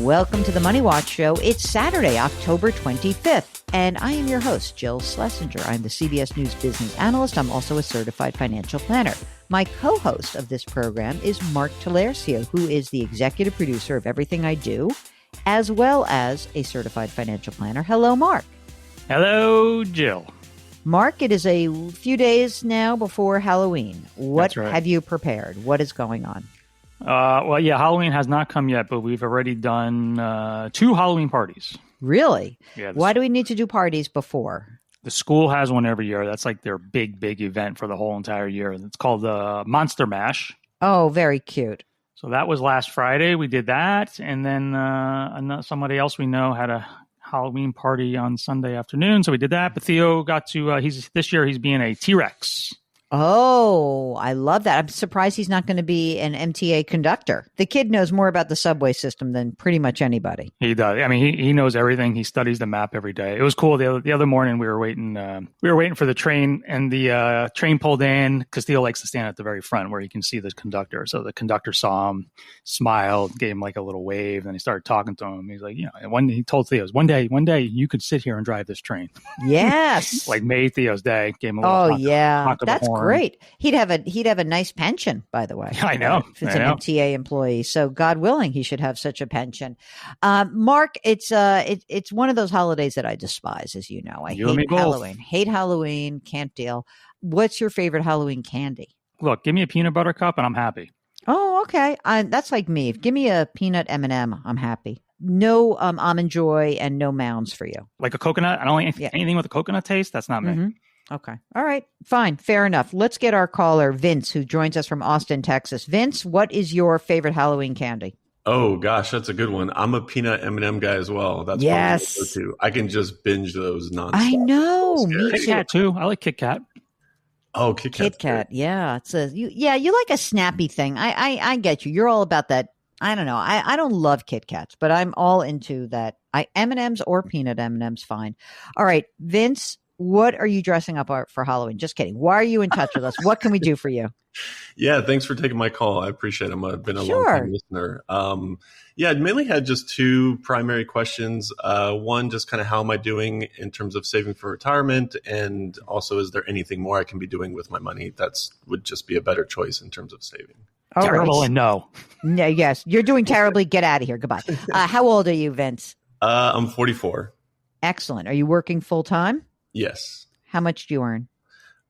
Welcome to the Money Watch Show. It's Saturday, October 25th, and I am your host, Jill Schlesinger. I'm the CBS News business analyst. I'm also a certified financial planner. My co-host of this program is Mark Talercio, who is the executive producer of Everything I Do, as well as a certified financial planner. Hello, Mark. Hello, Jill. Mark, it is a few days now before Halloween. What That's right. have you prepared? What is going on? Halloween has not come yet, but we've already done 2 Halloween parties. Really? Yeah. Why do we need to do parties before? The school has one every year. That's like their big event for the whole entire year. It's called the Monster Mash. Oh, very cute. So that was last Friday. We did that. And then somebody else we know had a Halloween party on Sunday afternoon. So we did that. But Theo got to, this year he's being a T-Rex. Oh, I love that. I'm surprised he's not going to be an MTA conductor. The kid knows more about the subway system than pretty much anybody. He does. I mean, he knows everything. He studies the map every day. It was cool. The other morning we were waiting for the train, and the train pulled in because Theo likes to stand at the very front where he can see the conductor. So the conductor saw him, smiled, gave him like a little wave, and he started talking to him. He's like, he told Theo, one day you could sit here and drive this train. Yes. Like made Theo's day. Gave him a little honk of the That's horn. great. He'd have a nice pension, by the way. I know. If it's an MTA employee. So God willing, he should have such a pension. Mark, it's one of those holidays that I despise, as you know. I hate Halloween. Hate Halloween. Can't deal. What's your favorite Halloween candy? Look, give me a peanut butter cup and I'm happy. Oh, okay. That's like me. Give me a peanut M&M. I'm happy. No Almond Joy and no Mounds for you. Like a coconut? I don't like anything with a coconut taste. That's not me. Mm-hmm. Okay. All right. Fine. Fair enough. Let's get our caller, Vince, who joins us from Austin, Texas. Vince, what is your favorite Halloween candy? Oh, gosh, that's a good one. I'm a peanut M&M guy as well. That's yes. Too. I can just binge those nonstop. I know. Me Kit Kat, too. I like Kit Kat. Oh, Kit Kat. Kit Kat. Yeah. You like a snappy thing. I get you. You're all about that. I don't know. I don't love Kit Kats, but I'm all into that. M&Ms or peanut M&Ms, fine. All right, Vince, what are you dressing up for Halloween? Just kidding. Why are you in touch with us? What can we do for you? Yeah, thanks for taking my call. I appreciate it. I've been a long-time listener. I mainly had just 2 primary questions. One, just kind of how am I doing in terms of saving for retirement? And also, is there anything more I can be doing with my money would just be a better choice in terms of saving? Terrible and no. Yes, you're doing terribly. Get out of here. Goodbye. How old are you, Vince? I'm 44. Excellent. Are you working full time? Yes. How much do you earn?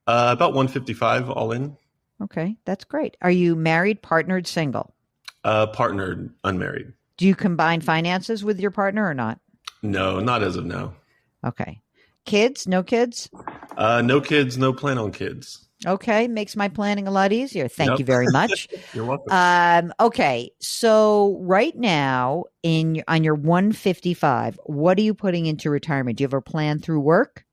About $155 all in. Okay, that's great. Are you married, partnered, single? Partnered, unmarried. Do you combine finances with your partner or not? No, not as of now. Okay. Kids? No kids? No kids, no plan on kids. Okay, makes my planning a lot easier. Thank you very much. You're welcome. Okay, so right now on your 155, what are you putting into retirement? Do you have a plan through work?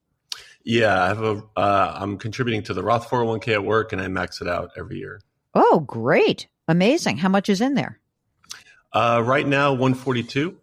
Yeah, I have I'm contributing to the Roth 401k at work, and I max it out every year. Oh, great. Amazing. How much is in there? Right now, 142.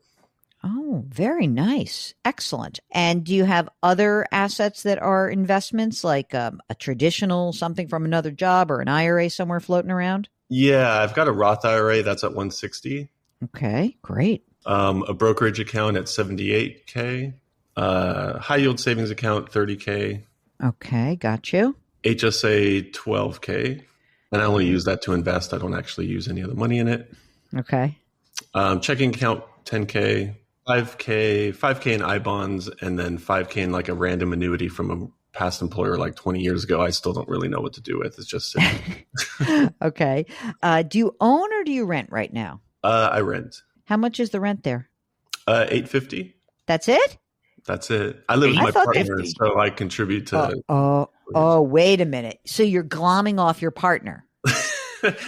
Oh, very nice. Excellent. And do you have other assets that are investments, like a traditional something from another job or an IRA somewhere floating around? Yeah, I've got a Roth IRA that's at 160. Okay, great. A brokerage account at 78K. High yield savings account, 30K. Okay, got you. HSA, 12K. And I only use that to invest. I don't actually use any of the money in it. Okay. Checking account, 10K. 5K in I-bonds, and then 5K in like a random annuity from a past employer like 20 years ago. I still don't really know what to do with. It's just sitting. Okay. Do you own or do you rent right now? I rent. How much is the rent there? $850. That's it? That's it. I live with my partner, so I contribute to. Wait a minute. So you're glomming off your partner?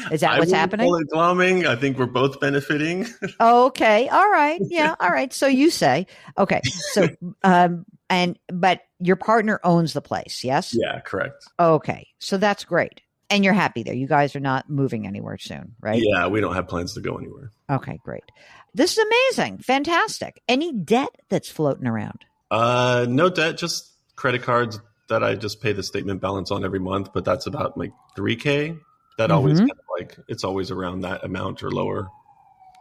Is that what's happening? Glomming. I think we're both benefiting. Okay. All right. Yeah. All right. So you say, okay. So, but your partner owns the place. Yes. Yeah, correct. Okay. So that's great. And you're happy there. You guys are not moving anywhere soon, right? Yeah. We don't have plans to go anywhere. Okay, great. This is amazing. Fantastic. Any debt that's floating around? No debt, just credit cards that I just pay the statement balance on every month, but that's about like $3K. That always kind of like, it's always around that amount or lower.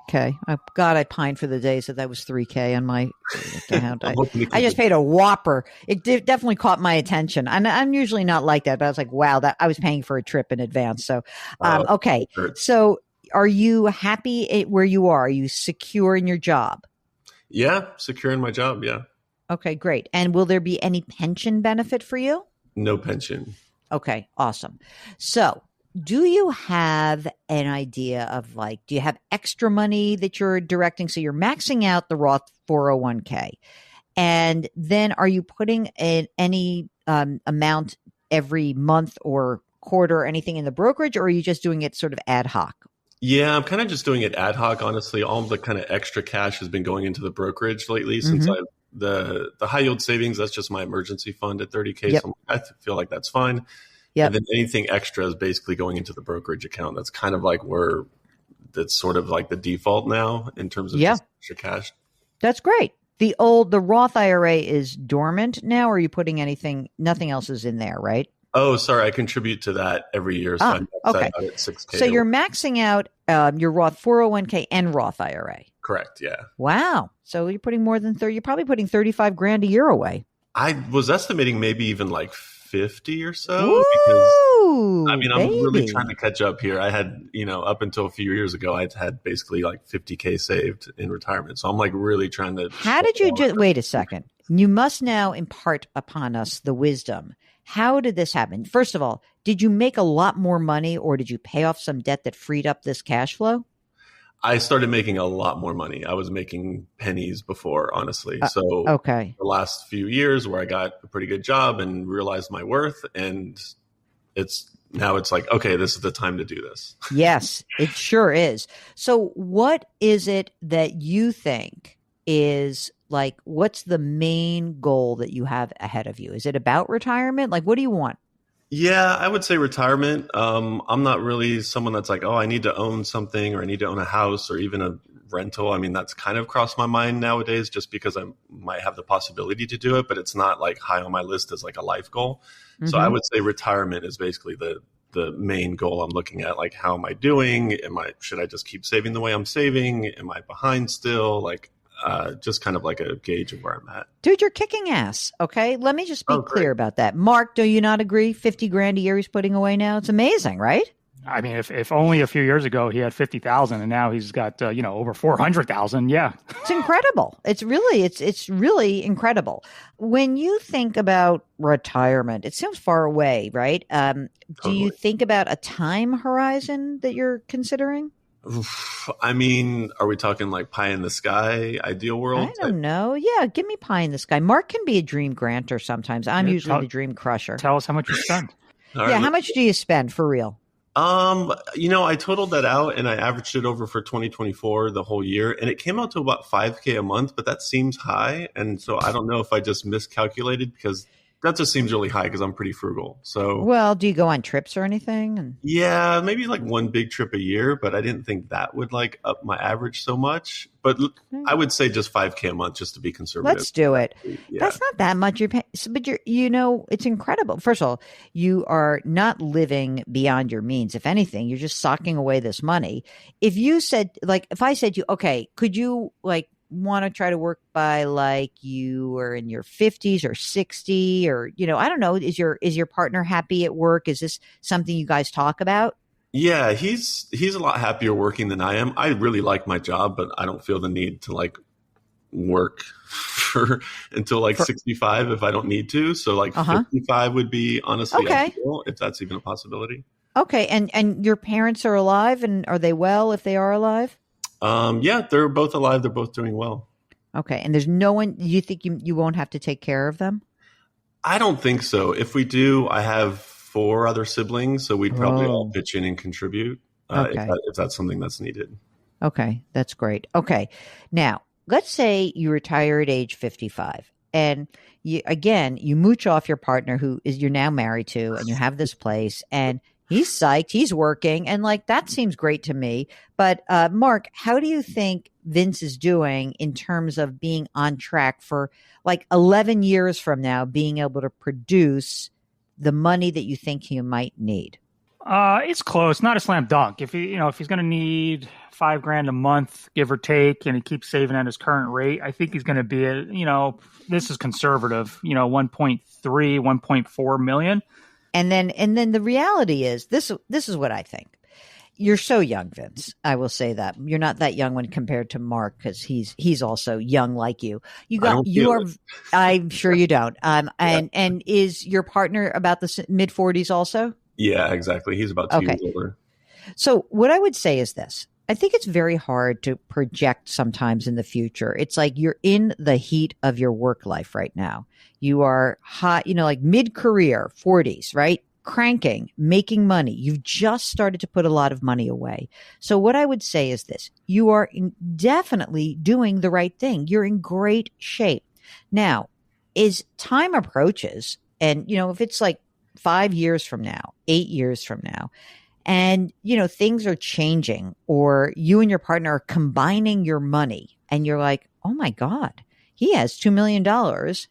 Okay. God, I pined for the days that was $3K on my account. I'm hoping to I keep just paid a whopper. It definitely caught my attention. And I'm usually not like that, but I was like, wow, that I was paying for a trip in advance. So, okay. it hurts. So are you happy where you are? Are you secure in your job? Yeah, secure in my job. Yeah. Okay, great. And will there be any pension benefit for you? No pension. Okay, awesome. So, do you have an idea of do you have extra money that you're directing? So you're maxing out the Roth 401k. And then are you putting in any amount every month or quarter or anything in the brokerage, or are you just doing it sort of ad hoc? Yeah, I'm kind of just doing it ad hoc. Honestly, all the kind of extra cash has been going into the brokerage lately since the high yield savings. That's just my emergency fund at 30K. Yep. So I feel like that's fine. Yep. And then anything extra is basically going into the brokerage account. That's kind of like that's sort of like the default now in terms of just extra cash. That's great. The Roth IRA is dormant now, or are you putting nothing else is in there, right? Oh, sorry. I contribute to that every year. So I'm okay. out at 6K. So you're maxing out your Roth 401k and Roth IRA. Correct. Yeah. Wow. So you're putting more than 30. You're probably putting 35 grand a year away. I was estimating maybe even like 50 or so. Ooh, because I mean, I'm baby. really trying to catch up here. I had, up until a few years ago, I'd had basically like 50K saved in retirement. So I'm like really trying to. How did you wait a second? You must now impart upon us the wisdom. How did this happen? First of all, did you make a lot more money, or did you pay off some debt that freed up this cash flow? I started making a lot more money. I was making pennies before, honestly. So the last few years where I got a pretty good job and realized my worth, and it's like, okay, this is the time to do this. Yes, it sure is. So what is it that you think is what's the main goal that you have ahead of you? Is it about retirement? What do you want? Yeah, I would say retirement. I'm not really someone that's like, oh, I need to own something, or I need to own a house, or even a rental. I mean, that's kind of crossed my mind nowadays just because I might have the possibility to do it, but it's not like high on my list as like a life goal. Mm-hmm. So I would say retirement is basically the main goal I'm looking at. Like, how am I doing? Should I just keep saving the way I'm saving? Am I behind still? Just kind of like a gauge of where I'm at. Dude, you're kicking ass. Okay. Let me just be clear about that. Mark, do you not agree? 50 grand a year he's putting away now. It's amazing, right? I mean, if only a few years ago he had 50,000 and now he's got, over 400,000. Yeah. It's incredible. It's really incredible. When you think about retirement, it seems far away, right? Do you think about a time horizon that you're considering? I mean, are we talking like pie in the sky, ideal world? I don't know. Yeah, give me pie in the sky. Mark can be a dream granter sometimes. I'm usually the dream crusher. Tell us how much you spend. How much do you spend for real? I totaled that out and I averaged it over for 2024, the whole year, and it came out to about 5K a month, but that seems high. And so I don't know if I just miscalculated, because that just seems really high because I'm pretty frugal. So, well, do you go on trips or anything? Yeah, maybe like one big trip a year, but I didn't think that would up my average so much. But I would say just 5K a month just to be conservative. Let's do it. Yeah. That's not that much you're paying, but it's incredible. First of all, you are not living beyond your means. If anything, you're just socking away this money. If you said, if I said to you, okay, could you want to try to work by you are in your 50s or 60, or I don't know, is your partner happy at work? Is this something you guys talk about? Yeah, he's a lot happier working than I am. I really like my job, but I don't feel the need to work until 65 if I don't need to. So 55 would be honestly ideal, if that's even a possibility. Okay, and your parents are alive, and are they well if they are alive? Yeah, they're both alive. They're both doing well. Okay. And there's no one, you think you won't have to take care of them? I don't think so. If we do, I have 4 other siblings, so we'd probably all pitch in and contribute if that's something that's needed. Okay. That's great. Okay. Now, let's say you retire at age 55 and you mooch off your partner you're now married to, and you have this place, and he's psyched, he's working, and that seems great to me. But Mark, how do you think Vince is doing in terms of being on track for 11 years from now, being able to produce the money that you think he might need? It's close, not a slam dunk. If if he's going to need $5,000 a month, give or take, and he keeps saving at his current rate, I think he's going to be this is conservative, 1.3, 1.4 million. And then the reality is this is what I think. You're so young, Vince. I will say that you're not that young when compared to Mark, because he's also young like you. I'm sure you don't. And is your partner about the mid 40s also? Yeah, exactly. He's about 2 years older. So what I would say is this. I think it's very hard to project sometimes in the future. It's like you're in the heat of your work life right now. You are hot, like mid-career, 40s, right? Cranking, making money. You've just started to put a lot of money away. So what I would say is this. You are definitely doing the right thing. You're in great shape. Now, as time approaches, and, if it's like 5 years from now, 8 years from now, and, things are changing, or you and your partner are combining your money and you're like, oh my God, he has $2 million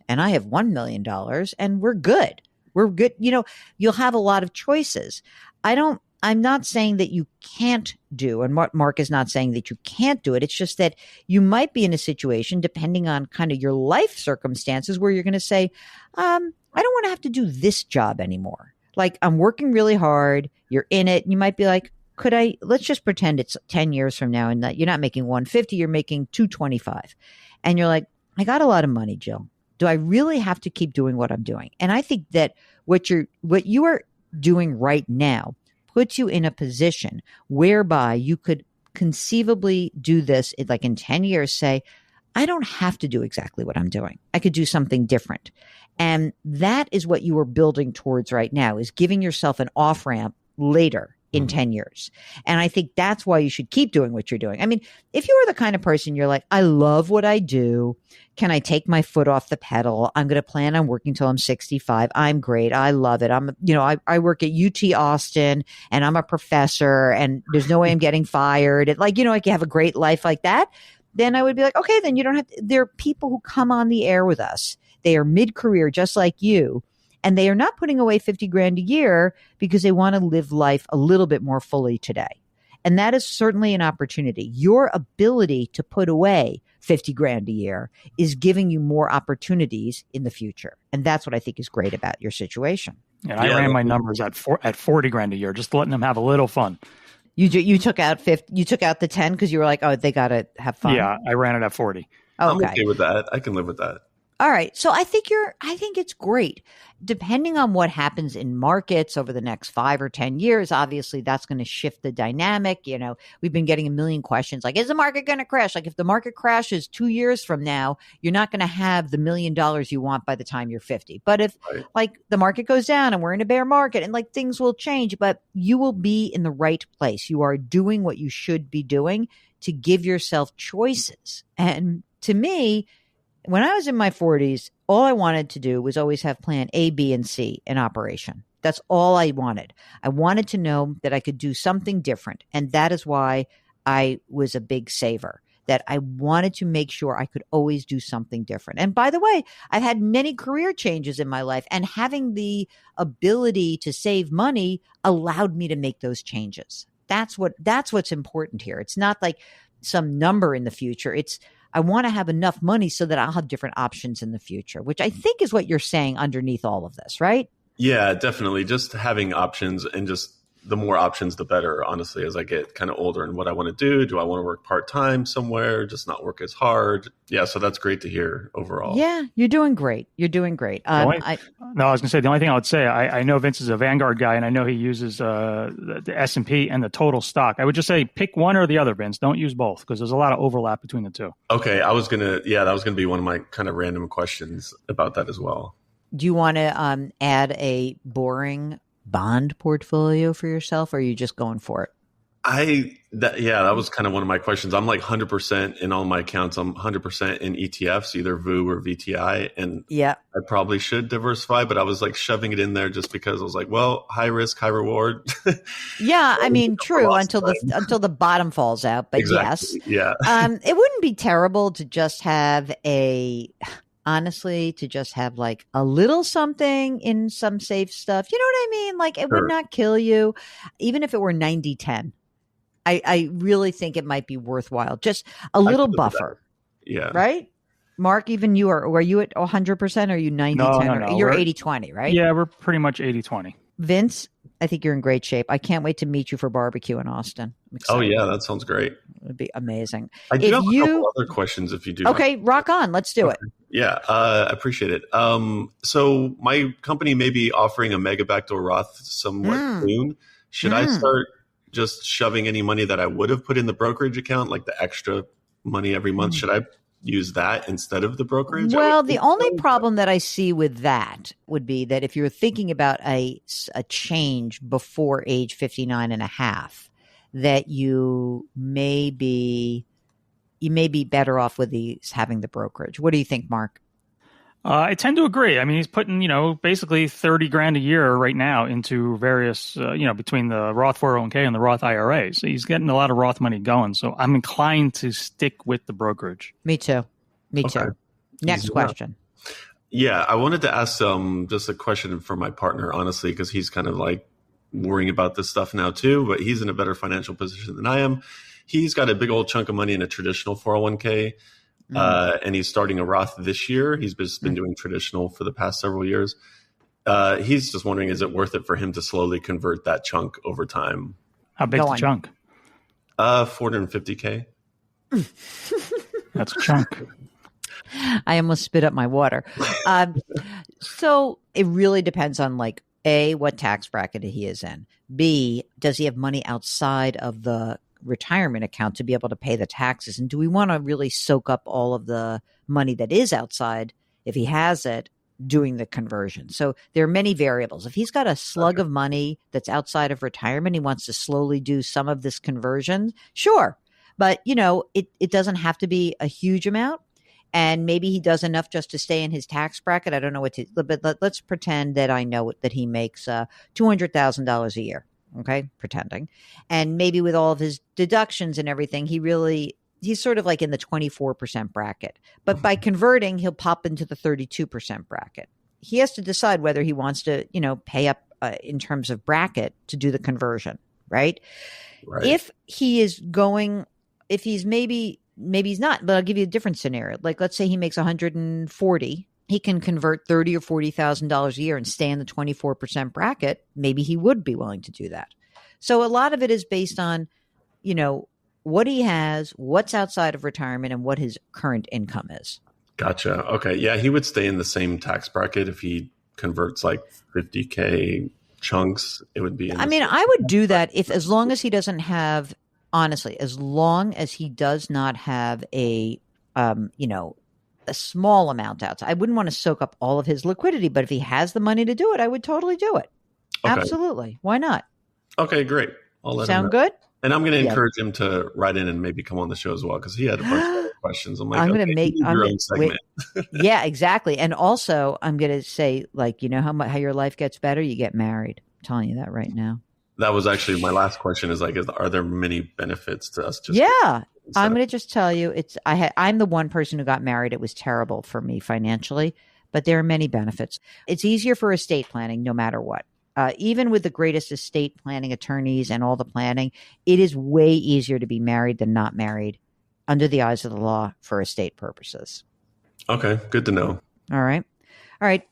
and I have $1 million and we're good. We're good. You'll have a lot of choices. I'm not saying that you can't do, and Mark is not saying that you can't do it. It's just that you might be in a situation, depending on kind of your life circumstances, where you're going to say, I don't want to have to do this job anymore. Like, I'm working really hard. You're in it. And you might be like, let's just pretend it's 10 years from now and that you're not making 150, you're making 225. And you're like, I got a lot of money, Jill. Do I really have to keep doing what I'm doing? And I think that what you are doing right now puts you in a position whereby you could conceivably do this, like in 10 years, say, I don't have to do exactly what I'm doing. I could do something different. And that is what you are building towards right now, is giving yourself an off-ramp later in 10 years. And I think that's why you should keep doing what you're doing. I mean, if you are the kind of person, you're like, I love what I do. Can I take my foot off the pedal? I'm going to plan on working till I'm 65. I'm great. I love it. I work at UT Austin and I'm a professor and there's no way I'm getting fired. And like you have a great life like that. Then I would be like, okay, then you don't have to. There are people who come on the air with us. They are mid-career, just like you. And they are not putting away $50,000 a year because they want to live life a little bit more fully today. And that is certainly an opportunity. Your ability to put away $50,000 a year is giving you more opportunities in the future. And that's what I think is great about your situation. And I ran my numbers at $40,000 a year, just letting them have a little fun. You took out you took out the 10 because you were like, oh, they got to have fun. Yeah, I ran it at 40. Okay. I'm okay with that. I can live with that. All right. So I think it's great. Depending on what happens in markets over the next 5 or 10 years, obviously that's going to shift the dynamic. We've been getting a million questions like, is the market going to crash? Like, if the market crashes 2 years from now, you're not going to have the $1 million you want by the time you're 50. But if like the market goes down and we're in a bear market and like things will change, but you will be in the right place. You are doing what you should be doing to give yourself choices. And to me, when I was in my 40s, all I wanted to do was always have plan A, B, and C in operation. That's all I wanted. I wanted to know that I could do something different. And that is why I was a big saver, that I wanted to make sure I could always do something different. And by the way, I've had many career changes in my life, and having the ability to save money allowed me to make those changes. That's what's important here. It's not like some number in the future. It's, I want to have enough money so that I'll have different options in the future, which I think is what you're saying underneath all of this, right? Yeah, definitely. Just having options, and just the more options, the better, honestly, as I get kind of older and what I want to do. Do I want to work part-time somewhere, just not work as hard? Yeah, so that's great to hear overall. Yeah, you're doing great. You're doing great. I was going to say, the only thing I would say, I know Vince is a Vanguard guy, and I know he uses the S&P and the total stock. I would just say pick one or the other, Vince. Don't use both, because there's a lot of overlap between the two. Okay, that was going to be one of my kind of random questions about that as well. Do you want to add a boring bond portfolio for yourself, or are you just going for it? That was kind of one of my questions. I'm like 100% in all my accounts. I'm 100% in ETFs, either VU or VTI. And I probably should diversify, but I was like shoving it in there just because I was like, well, high risk, high reward. Yeah. I mean, true, until the bottom falls out, but exactly. Yes. Yeah. It wouldn't be terrible to just have honestly, to just have like a little something in some safe stuff. You know what I mean? Like it would not kill you, even if it were 90-10. I really think it might be worthwhile. Just a little buffer. Yeah. Right? Mark, even you are you at 100%? Or are you 90-10? No. You're 80-20, right? Yeah, we're pretty much 80-20. Vince, I think you're in great shape. I can't wait to meet you for barbecue in Austin. Oh, yeah, that sounds great. It would be amazing. I do have a couple other questions if you do. Okay, rock on. Let's do it. Yeah, I appreciate it. So my company may be offering a mega backdoor Roth somewhat soon. Should I start just shoving any money that I would have put in the brokerage account, like the extra money every month? Should I use that instead of the brokerage? Well, the only problem that I see with that would be that if you're thinking about a change before age 59 and a half, that you may be better off with having the brokerage. What do you think, Mark? I tend to agree. I mean, he's putting, basically $30,000 a year right now into various, between the Roth 401k and the Roth IRA. So he's getting a lot of Roth money going. So I'm inclined to stick with the brokerage. Me too. Next question. Yeah, I wanted to ask just a question for my partner, honestly, because he's kind of like worrying about this stuff now too, but he's in a better financial position than I am. He's got a big old chunk of money in a traditional 401k. And he's starting a Roth this year. He's just been doing traditional for the past several years. He's just wondering, is it worth it for him to slowly convert that chunk over time? How big's the chunk? $450K. That's a chunk. I almost spit up my water. So it really depends on like A, what tax bracket he is in. B, does he have money outside of the retirement account to be able to pay the taxes? And do we want to really soak up all of the money that is outside, if he has it, doing the conversion? So there are many variables. If he's got a slug of money that's outside of retirement, he wants to slowly do some of this conversion, sure. But, it doesn't have to be a huge amount. And maybe he does enough just to stay in his tax bracket. I don't know but let's pretend that I know that he makes $200,000 a year. Okay, pretending. And maybe with all of his deductions and everything, he's sort of like in the 24% bracket. But by converting, he'll pop into the 32% bracket. He has to decide whether he wants to, pay up in terms of bracket to do the conversion, right? If he is going, if he's maybe he's not, but I'll give you a different scenario. Like, let's say he makes 140. He can convert $30,000 or $40,000 a year and stay in the 24% bracket. Maybe he would be willing to do that. So a lot of it is based on, what he has, what's outside of retirement, and what his current income is. Gotcha. Okay. Yeah, he would stay in the same tax bracket if he converts like 50K chunks. It would be. I would do that as long as he doesn't have, honestly, as long as he does not have a small amount outside. I wouldn't want to soak up all of his liquidity, but if he has the money to do it, I would totally do it. Okay. Absolutely. Why not? Okay, great. I'll let Sound good? And I'm going to encourage him to write in and maybe come on the show as well, because he had a bunch of questions. I'm like, I'm going to make your own segment. Yeah, exactly. And also, I'm going to say, like, how your life gets better? You get married. I'm telling you that right now. That was actually my last question. Is like, are there many benefits to us? I'm going to just tell you, I'm the one person who got married. It was terrible for me financially, but there are many benefits. It's easier for estate planning, no matter what. Even with the greatest estate planning attorneys and all the planning, it is way easier to be married than not married under the eyes of the law for estate purposes. Okay, good to know. All right,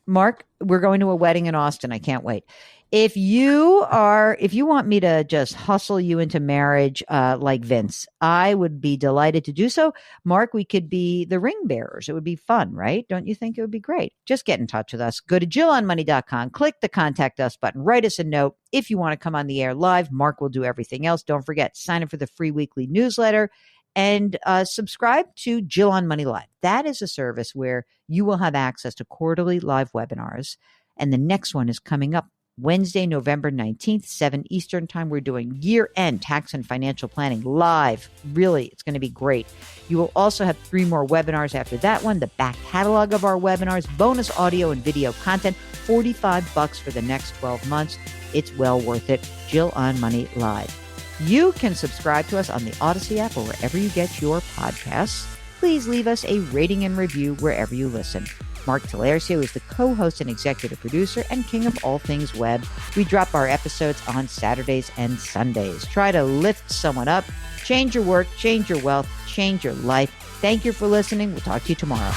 Mark, we're going to a wedding in Austin. I can't wait. If you want me to just hustle you into marriage like Vince, I would be delighted to do so. Mark, we could be the ring bearers. It would be fun, right? Don't you think it would be great? Just get in touch with us. Go to JillOnMoney.com, click the contact us button, write us a note. If you want to come on the air live, Mark will do everything else. Don't forget, sign up for the free weekly newsletter and subscribe to Jill on Money Live. That is a service where you will have access to quarterly live webinars. And the next one is coming up Wednesday, November 19th, 7 Eastern time. We're doing year-end tax and financial planning live. Really, it's going to be great. You will also have 3 more webinars after that one, the back catalog of our webinars, bonus audio and video content, $45 for the next 12 months. It's well worth it. Jill on Money Live. You can subscribe to us on the Odyssey app or wherever you get your podcasts. please leave us a rating and review wherever you listen. Mark Talercio is the co-host and executive producer and king of all things web. We drop our episodes on Saturdays and Sundays. Try to lift someone up, change your work, change your wealth, change your life. Thank you for listening. We'll talk to you tomorrow.